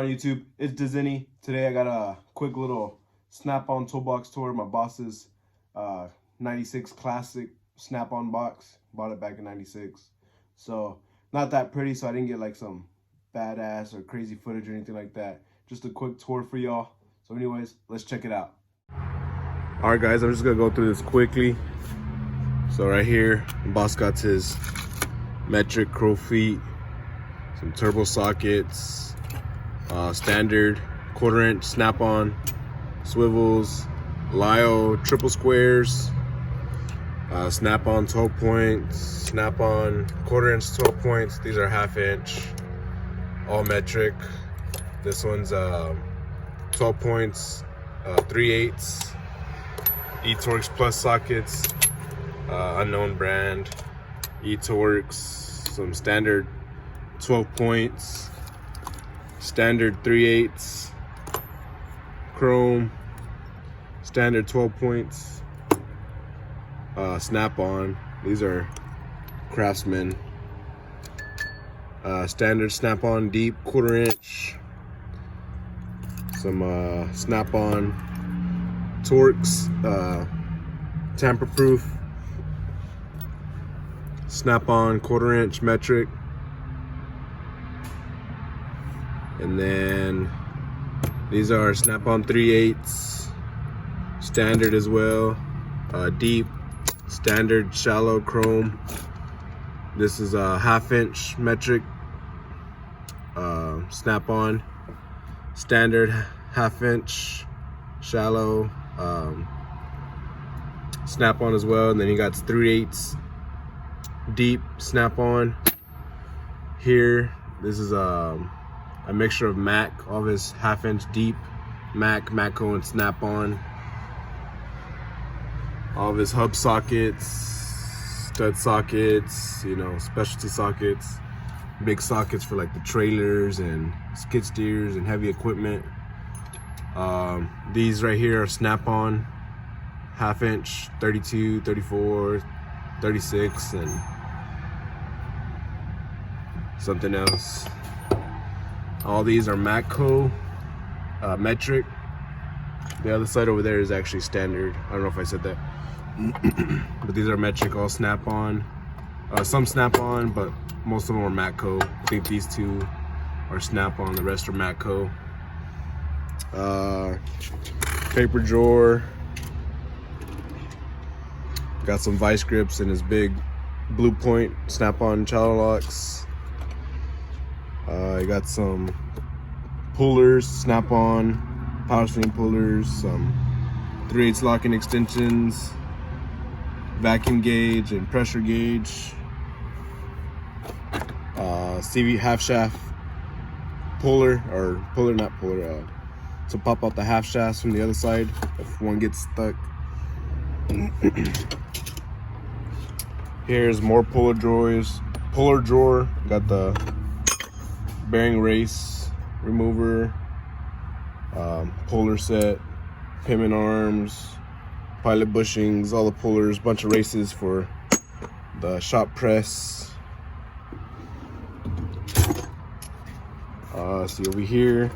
on YouTube? It's Dizini. Today I got a quick little Snap-on Toolbox Tour. My boss's 96 Classic Snap-on box. Bought it back in 96. So not that pretty, so I didn't get like some badass or crazy footage or anything like that. Just a quick tour for y'all. So anyways, let's check it out. Alright guys, I'm just gonna go through this quickly. So right here, the boss got his metric crow feet, some turbo sockets, standard 1/4 inch snap-on swivels, Lio triple squares, snap-on 12 points, snap-on 1/4 inch 12 points. These are 1/2 inch, all metric. This one's 12 points, 3/8 eTorx plus sockets, unknown brand, eTorx, some standard 12 points, standard 3/8 chrome, standard 12 points, snap-on. These are Craftsman, standard snap-on deep 1/4 inch, some snap-on Torx, tamper-proof, snap-on 1/4 inch metric, and then these are snap-on 3/8 standard as well, deep, standard shallow chrome. This is a 1/2 inch metric, snap-on, standard 1/2 inch shallow, snap-on as well. And then you got 3/8 deep snap-on here. This is a mixture of Mac, all of his 1/2 inch deep Matco and snap-on, all of his hub sockets, stud sockets, you know, specialty sockets, big sockets for like the trailers and skid steers and heavy equipment. These right here are snap-on 1/2 inch, 32, 34, 36, and something else. All these are Matco metric. The other side over there is actually standard. I don't know if I said that. But these are metric, all snap-on. Some snap-on, but most of them are Matco. I think these two are snap-on, the rest are Matco. Paper drawer. Got some vice grips and his big Blue Point snap-on channel locks. I got some pullers, snap-on power swing pullers, some 3/8 locking extensions, vacuum gauge and pressure gauge, CV half shaft puller, to pop out the half shafts from the other side if one gets stuck. Here's more puller drawers. Puller drawer, got the bearing race remover, puller set, pivot arms, pilot bushings, all the pullers, bunch of races for the shop press. See over here,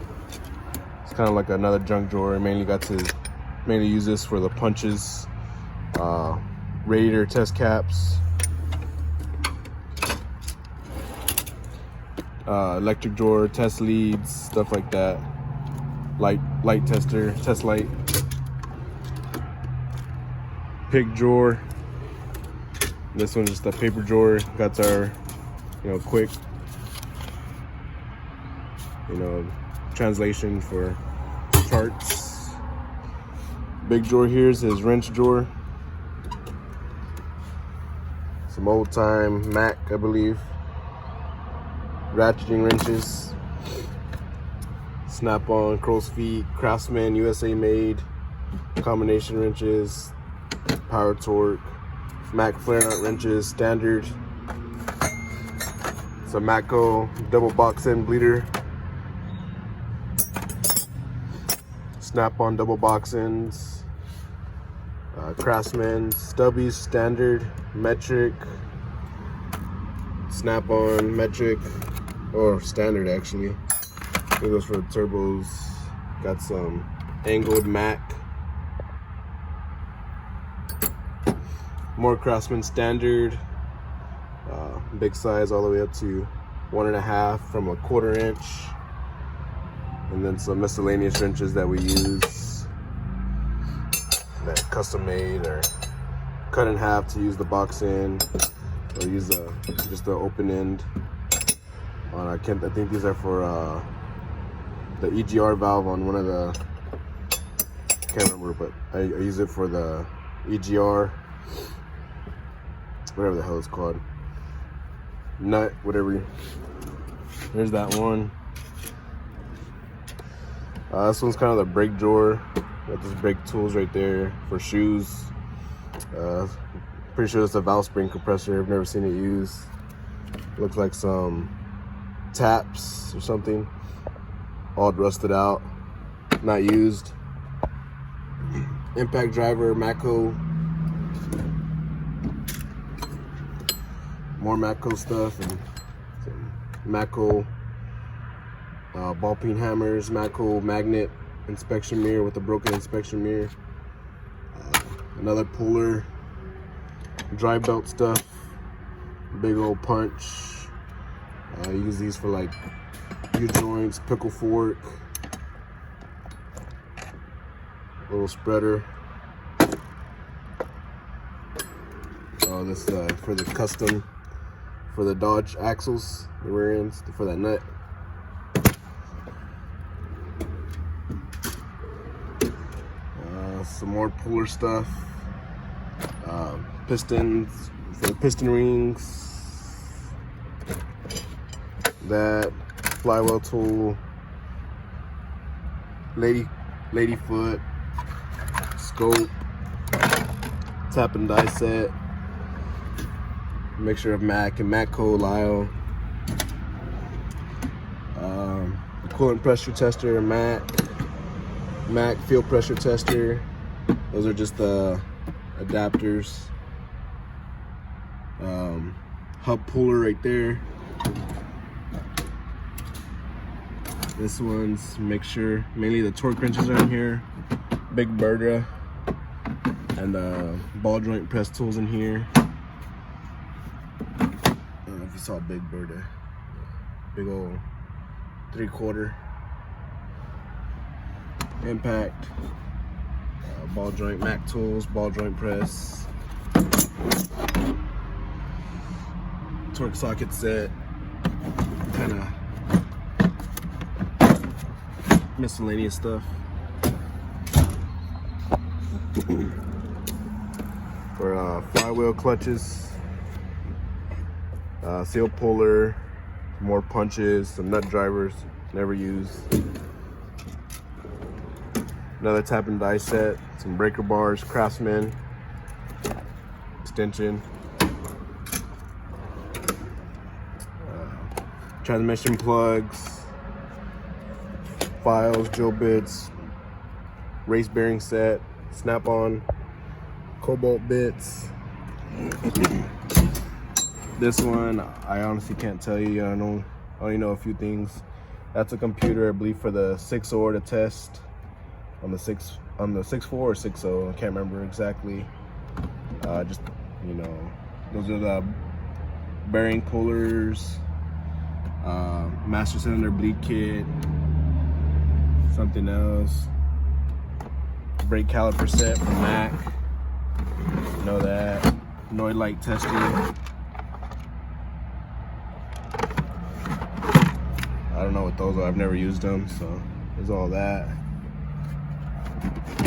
it's kind of like another junk drawer. Mainly use this for the punches, radiator test caps, electric drawer, test leads, stuff like that. Light tester, test light. Pig drawer. This one's just a paper drawer. Got our, quick, translation for charts. Big drawer here is his wrench drawer. Some old time Mac, I believe. Ratcheting wrenches. Snap-on crow's feet, Craftsman, USA made. Combination wrenches. Power torque. Mac flare nut wrenches, standard. It's a Matco double box end bleeder. Snap-on double box ends. Craftsman stubbies, standard, metric, snap-on, metric, or standard actually. Here goes for the turbos. Got some angled Mac. More Craftsman standard. Big size all the way up to 1.5 from a 1/4 inch. And then some miscellaneous wrenches that we use, that custom made or cut in half to use the box in, or use just the open end. I think these are for the EGR valve on one of the, can't remember, but I use it for the EGR, whatever the hell it's called, nut, whatever. There's that one. This one's kind of the brake drawer. Got these brake tools right there for shoes. Pretty sure it's a valve spring compressor. I've never seen it used. Looks like some taps or something. All rusted out, not used. Impact driver, Matco. More Matco stuff, and some Matco ball peen hammers, Matco magnet inspection mirror with a broken inspection mirror. Another puller, dry belt stuff, big old punch. Use these for like U-joints, pickle fork, little spreader. This for the custom, for the Dodge axles, the rear ends, for that nut. Some more puller stuff, pistons for the piston rings, that flywheel tool, lady foot, scope, tap and die set, mixture of Mac and Matco Lyle, the coolant pressure tester, Mac field pressure tester. Those are just the adapters. Hub puller right there. This one's mixture. Mainly the torque wrenches are in here. Big Berta and ball joint press tools in here. I don't know if you saw Big Berta. Big old 3/4 impact. Ball joint Mac tools, ball joint press, torque socket set, kind of miscellaneous stuff. For flywheel clutches, seal puller, more punches, some nut drivers, never used. Another tap and die set, some breaker bars, Craftsman, extension, transmission plugs, files, drill bits, race bearing set, snap-on, cobalt bits. This one, I honestly can't tell you. I only know a few things. That's a computer, I believe, for the 6.0 to test. On the 6.4 or 6.0, I can't remember exactly. Just, you know, those are the bearing pullers, master cylinder bleed kit, something else, brake caliper set from Mac, know that, noise light tester. I don't know what those are, I've never used them, so there's all that.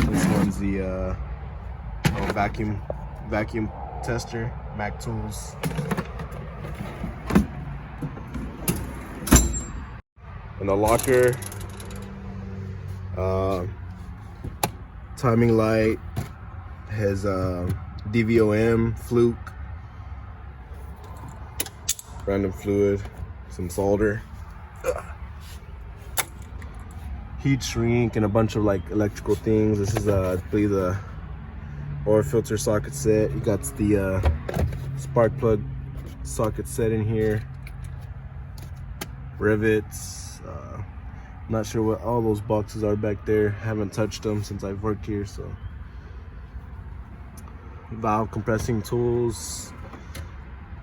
This one's the vacuum tester, Mac tools. And the locker, timing light, has DVOM, fluke, random fluid, some solder, heat shrink, and a bunch of like electrical things. This is I believe the oil filter socket set. You got the spark plug socket set in here, rivets, Not sure what all those boxes are back there. Haven't touched them since I've worked here, so. Valve compressing tools,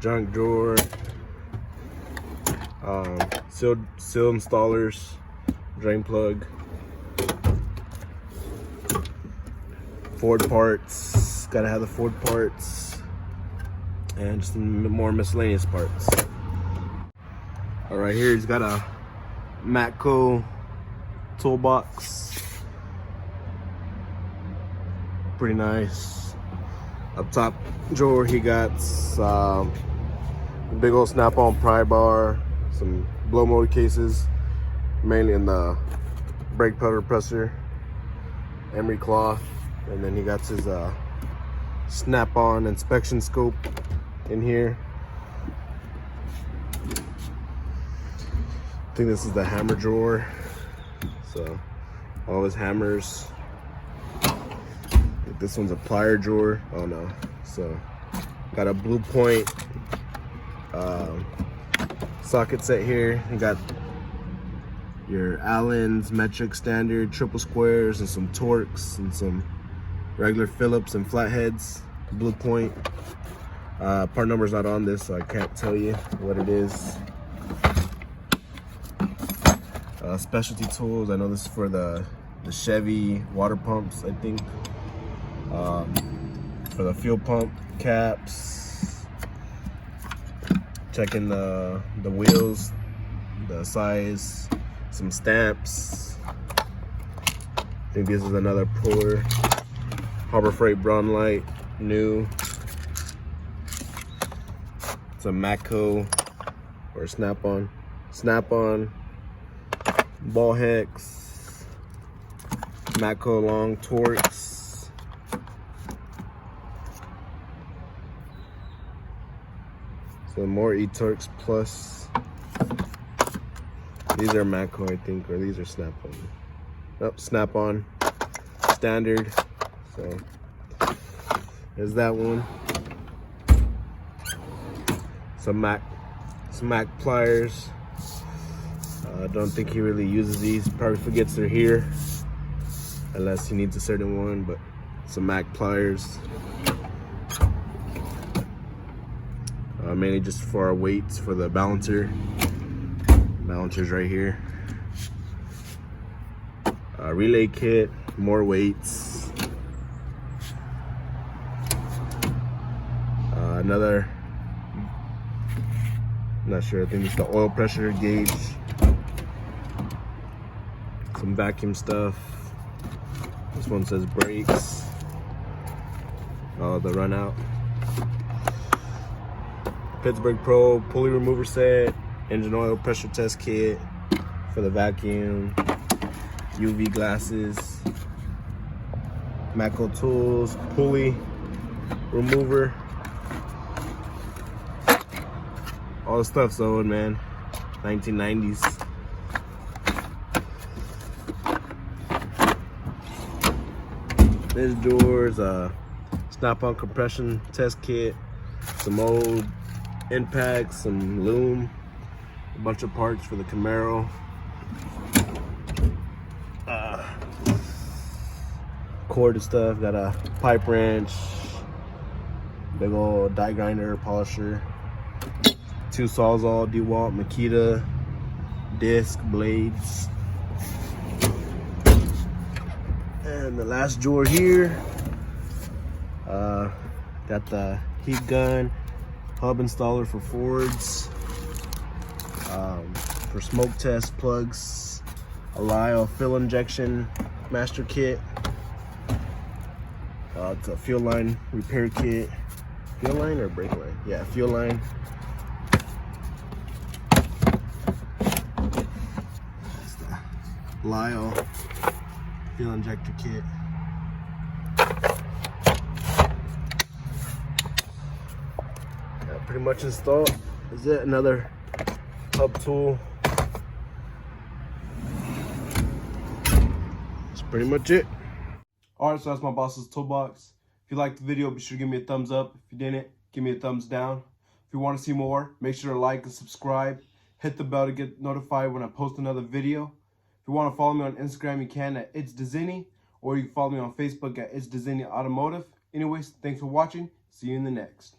junk drawer, seal installers, drain plug, Ford parts, gotta have the Ford parts, and just some more miscellaneous parts. All right, here he's got a Matco toolbox, pretty nice. Up top drawer, he got a big old snap-on pry bar, some blow molded cases, mainly in the brake pedal presser, emery cloth, and then he got his snap-on inspection scope in here. I think this is the hammer drawer, so all his hammers. This one's a plier drawer. Oh no. So got a Blue Point socket set here. You got your Allen's metric standard triple squares and some Torx and some regular Phillips and flatheads. Blue Point. Part number's not on this, so I can't tell you what it is. Specialty tools. I know this is for the Chevy water pumps, I think. For the fuel pump caps, checking the wheels, the size, some stamps. I think this is another puller. Harbor Freight brown light, new. It's a Matco or snap-on ball hex, Matco long Torx. Some more E-Torx Plus. These are Matco, I think, or these are Snap-on. Nope, Snap-on. Standard. So, there's that one. Some Mac pliers. I don't think he really uses these. Probably forgets they're here. Unless he needs a certain one, but some Mac pliers. Mainly just for our weights for the balancer. Balancer's right here. Relay kit, more weights. Another, not sure, I think it's the oil pressure gauge. Some vacuum stuff. This one says brakes. Oh, the run out. Pittsburgh Pro pulley remover set, engine oil pressure test kit for the vacuum, UV glasses, Matco tools, pulley remover. All the stuff's old, man. 1990s. This door's a snap-on compression test kit, some old impacts, some loom, a bunch of parts for the Camaro. Cord stuff, got a pipe wrench, big old die grinder, polisher, 2 Sawzall, DeWalt, Makita, disc, blades. And the last drawer here, got the heat gun, hub installer for Fords, for smoke test plugs, a Lyle fill injection master kit. It's a fuel line repair kit. Fuel line or brake line? Yeah, fuel line. It's the Lyle fuel injector kit. Pretty much installed. Is it another hub tool? That's pretty much it. Alright, so that's my boss's toolbox. If you liked the video, be sure to give me a thumbs up. If you didn't, give me a thumbs down. If you want to see more, make sure to like and subscribe. Hit the bell to get notified when I post another video. If you want to follow me on Instagram, you can at It's Dezini, or you can follow me on Facebook at It's Dezini Automotive. Anyways, thanks for watching. See you in the next.